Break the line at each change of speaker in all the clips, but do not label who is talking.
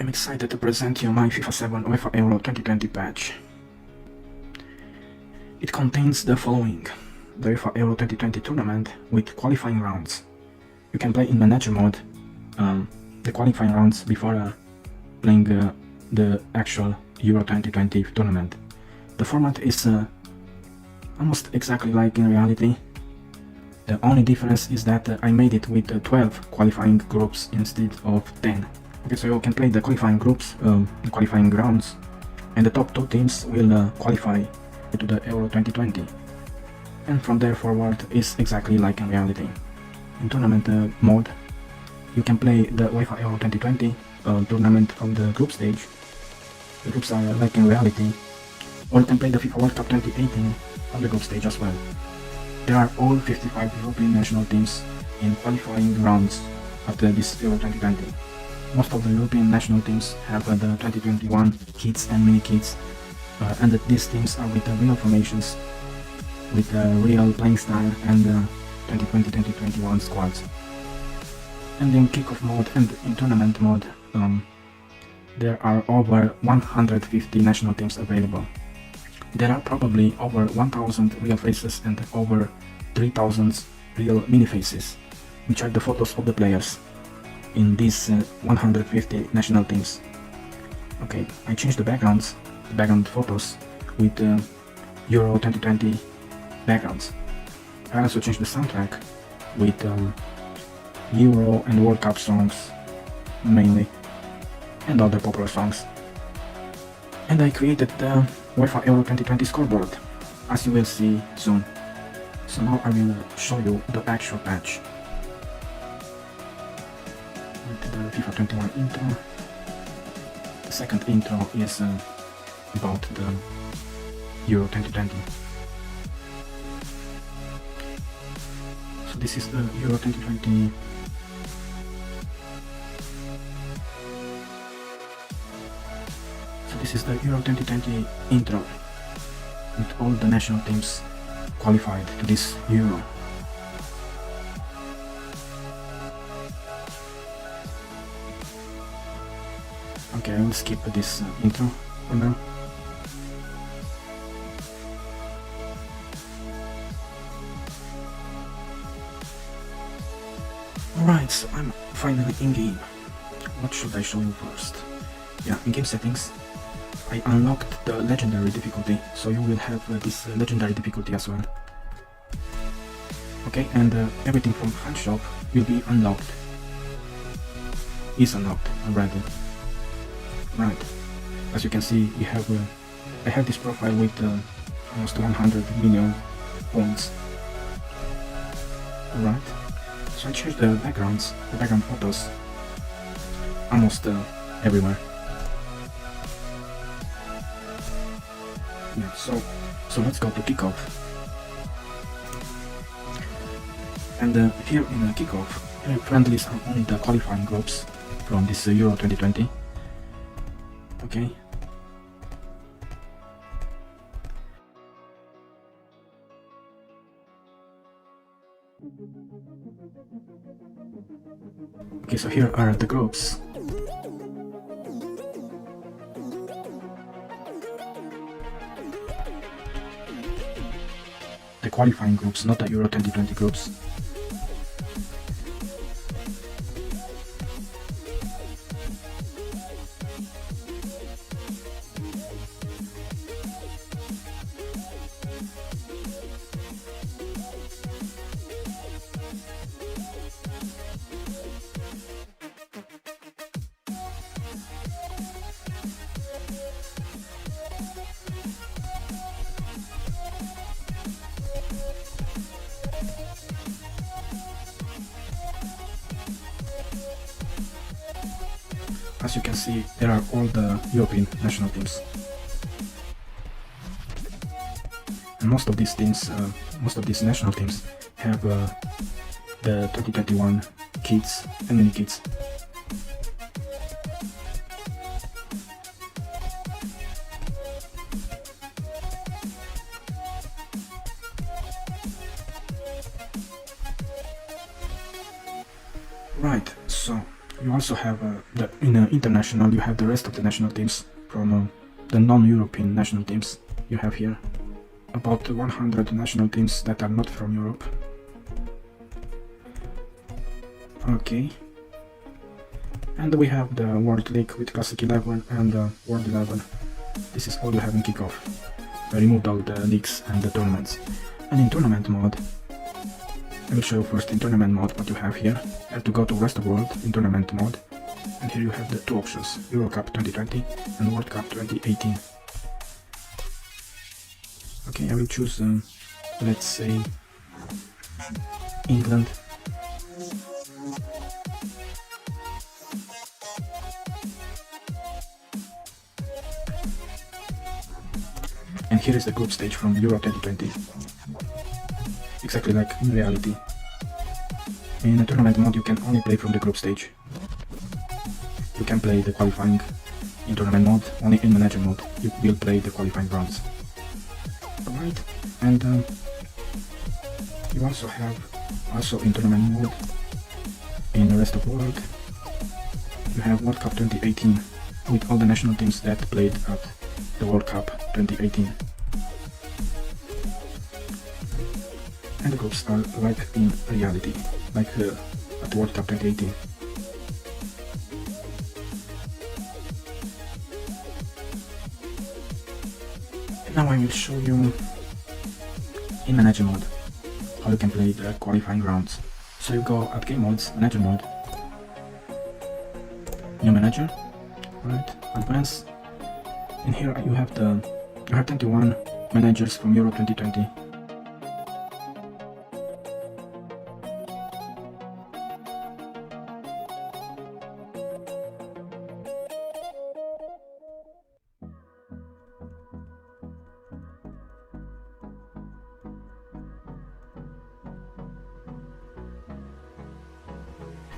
I'm excited to present you my FIFA 7 UEFA EURO 2020 patch. It contains the following: the UEFA EURO 2020 tournament with qualifying rounds. You can play in manager mode the qualifying rounds before playing the actual Euro 2020 tournament. The format is almost exactly like in reality. The only difference is that I made it with 12 qualifying groups instead of 10. Okay, so you can play the qualifying groups, the qualifying rounds, and the top 2 teams will qualify to the Euro 2020. And from there forward is exactly like in reality. In tournament mode, you can play the UEFA Euro 2020 tournament from the group stage. The groups are like in reality. Or you can play the FIFA World Cup 2018 on the group stage as well. There are all 55 European national teams in qualifying rounds at this Euro 2020. Most of the European national teams have the 2021 kits and mini-kits, and these teams are with real formations, with real playing style and 2020-2021 squads. And in kickoff mode and in tournament mode, there are over 150 national teams available. There are probably over 1000 real faces and over 3000 real mini-faces, which are the photos of the players in these 150 national teams. Okay, I changed the background photos with Euro 2020 backgrounds. I also changed the soundtrack with Euro and World Cup songs mainly, and other popular songs. And I created the UEFA Euro 2020 scoreboard, as you will see soon. So now I will show you the actual patch. With the FIFA 21 intro. The second intro is about the Euro 2020. So this is the Euro 2020 . So this is the Euro 2020 intro with all the national teams qualified to this Euro. Okay, I will skip this intro for now. Alright, so I'm finally in game. What should I show you first? Yeah, in game settings, I unlocked the legendary difficulty, so you will have this legendary difficulty as well. Okay, and everything from Fan Shop will be unlocked. Is unlocked already. Right, as you can see, we have I have this profile with almost 100 million points. Alright, so I changed the background photos almost everywhere. Yeah, so let's go to kickoff. And here in the kickoff, friendlies are only the qualifying groups from this Euro 2020. Okay. Okay, so here are the groups. The qualifying groups, not the Euro 2020 groups. As you can see, there are all the European national teams. And most of these teams, most of these national teams have the 2021 kits and mini kits. Right, so you also have in international, you have the rest of the national teams from the non-European national teams. You have here about 100 national teams that are not from Europe. Okay, and we have the World League with Classic 11 and World 11. This is all you have in kickoff. I removed all the leagues and the tournaments. And in tournament mode, I will show you first in tournament mode what you have here. You have to go to Rest of World in tournament mode, and here you have the two options, Euro Cup 2020 and World Cup 2018. Okay, I will choose, let's say, England. And here is the group stage from Euro 2020. Exactly like in reality. In a tournament mode you can only play from the group stage. You can play the qualifying in tournament mode, only in manager mode you will play the qualifying rounds. Alright, and you also have, in tournament mode, in the rest of the world, you have World Cup 2018 with all the national teams that played at the World Cup 2018. And the groups are like in reality, like at the World Cup 2018. And now I will show you in manager mode how you can play the qualifying rounds. So you go at game modes, manager mode, new manager, right, advance. And here you have 21 managers from Euro 2020.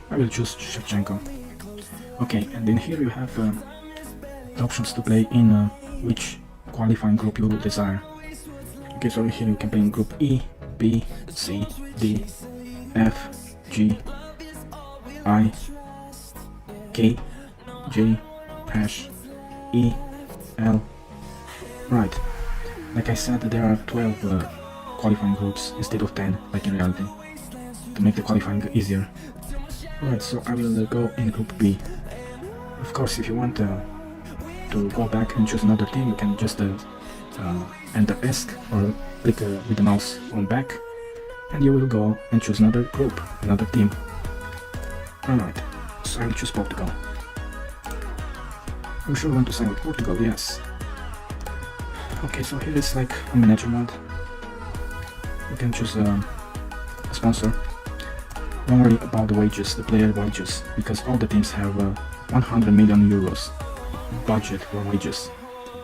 I will choose Shevchenko. Okay, and then here you have the options to play in which qualifying group you desire. Okay, so here you can play in group E, B, C, D, F, G, I, K, J, H, E, L. Right, like I said, there are 12 qualifying groups instead of 10 like in reality, to make the qualifying easier. Right, so I will go in group B. Of course, if you want to go back and choose another team, you can just enter ESC or click with the mouse on back, and you will go and choose another group, another team. Alright, so I will choose Portugal. I'm sure want to sign with Portugal, yes. Okay, so here is like a manager mode. You can choose a sponsor. Don't worry about the wages, the player wages, because all the teams have 100 million euros budget for wages.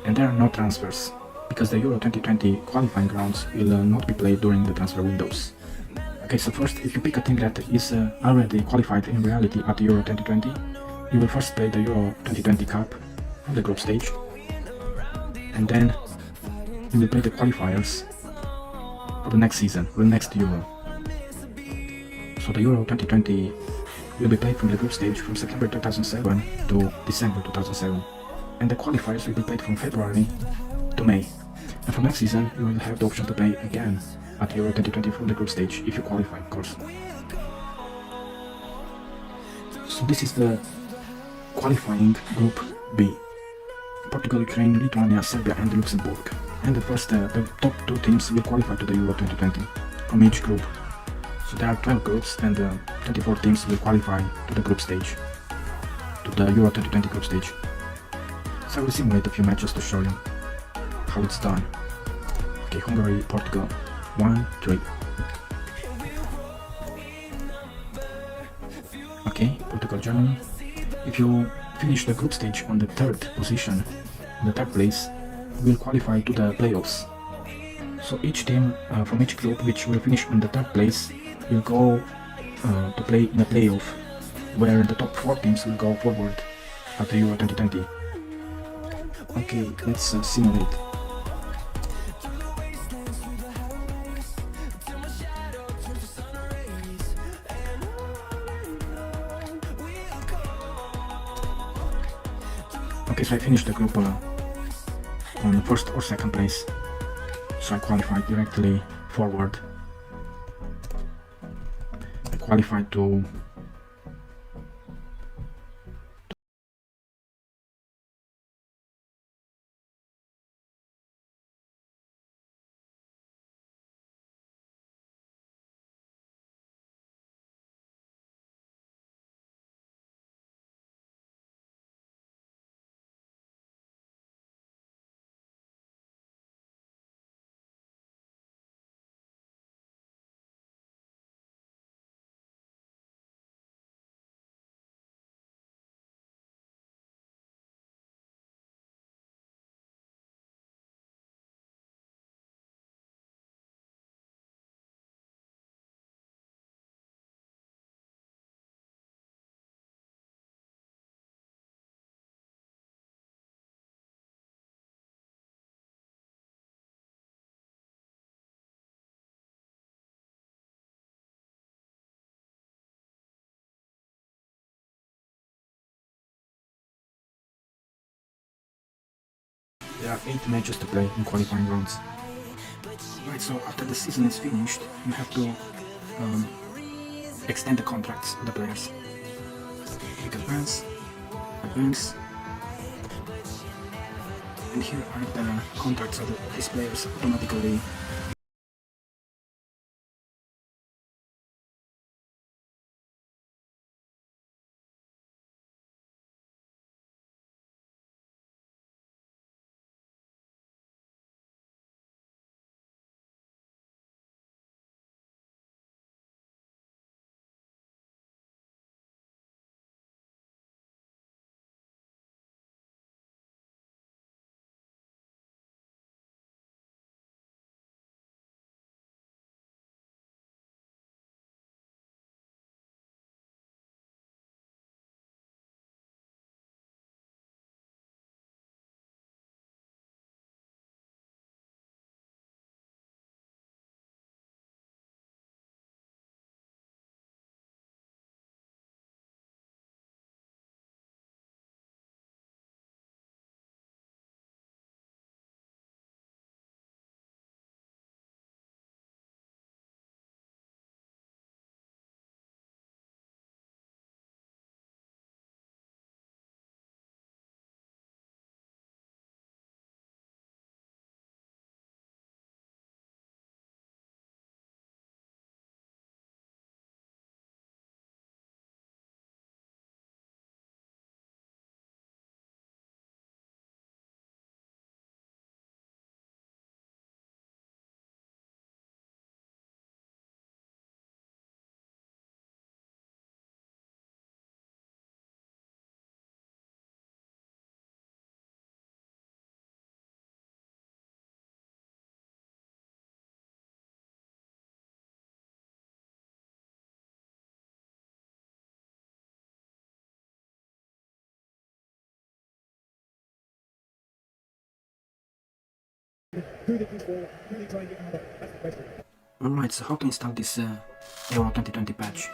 And there are no transfers, because the Euro 2020 qualifying rounds will not be played during the transfer windows. Okay, so first, if you pick a team that is already qualified in reality at the Euro 2020, you will first play the Euro 2020 Cup on the group stage, and then you will play the qualifiers for the next season, or the next Euro. So the Euro 2020 will be played from the group stage from September 2007 to December 2007, and the qualifiers will be played from February to May. And for next season, you will have the option to play again at Euro 2020 from the group stage, if you qualify, of course. So this is the qualifying group B. Portugal, Ukraine, Lithuania, Serbia and Luxembourg. And the top 2 teams will qualify to the Euro 2020 from each group. So there are 12 groups, and 24 teams will qualify to the group stage, to the Euro 2020 group stage. So I will simulate a few matches to show you how it's done. Okay, Hungary, Portugal, 1, 3. Okay, Portugal, Germany. If you finish the group stage on the 3rd position, in the 3rd place, you will qualify to the playoffs. So each team from each group which will finish on the 3rd place will go to play in a playoff, where the top 4 teams will go forward at the Euro 2020. Okay, let's simulate. Okay, so I finished the group on the first or second place, so I qualified directly forward. I qualified to there are 8 matches to play in qualifying rounds. Right, so after the season is finished, you have to extend the contracts of the players. Click advance, advance, and here are the contracts of these players automatically. Alright, so how to install this Euro 2020 patch?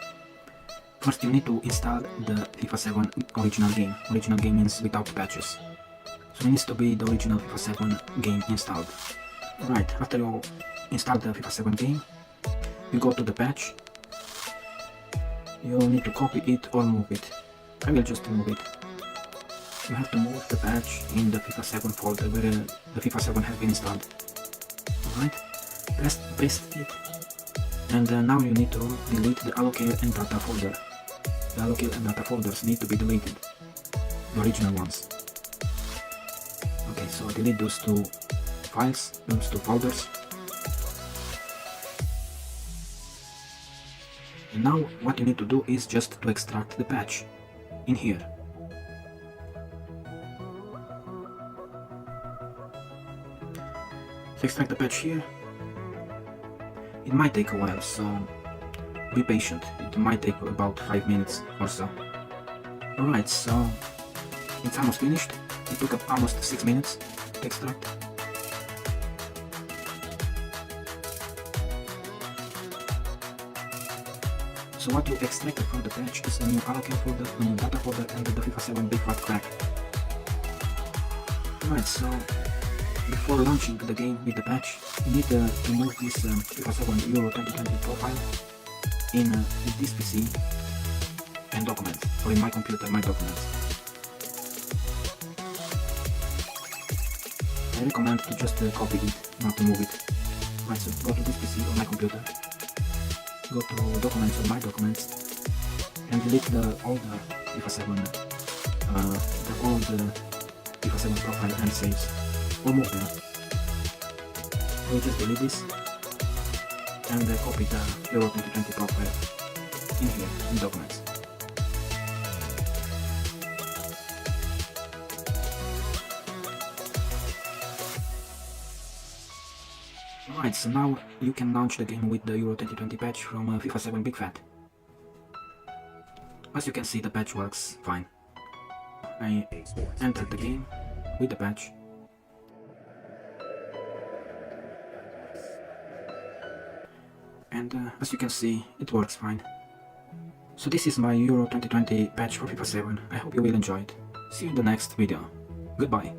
First you need to install the FIFA 7 original game. Original game means without patches. So it needs to be the original FIFA 7 game installed. Right, after you install the FIFA 7 game, you go to the patch. You need to copy it or move it. I will just move it. You have to move the patch in the FIFA 7 folder where the FIFA 7 has been installed. Alright, press it, and now you need to delete the allocate and data folder. The allocate and data folders need to be deleted, the original ones. Okay, so delete those two files, those two folders. And now what you need to do is just to extract the patch in here. So extract the patch here. It might take a while, so be patient. It might take about 5 minutes or so. Alright, so it's almost finished. It took up almost 6 minutes to extract. So what you extracted from the patch is a new allocate folder, a new data folder, and the FIFA 7 big fat crack. Alright, so before launching the game with the patch, you need to remove this FIFA 7 Euro 2020 profile in this PC and documents, or in my computer, my documents. I recommend to just copy it, not to move it. Right, so go to this PC or my computer, go to documents or my documents, and delete all the FIFA 7, the old FIFA 7 profile and saves, or move them. We just delete this and copy the Euro 2020 profile in here, in documents. Alright, so now you can launch the game with the Euro 2020 patch from FIFA 7 Big Fat. As you can see, the patch works fine. I entered the game with the patch. And as you can see, it works fine. So this is my Euro 2020 patch for FIFA 7. I hope you will enjoy it. See you in the next video. Goodbye.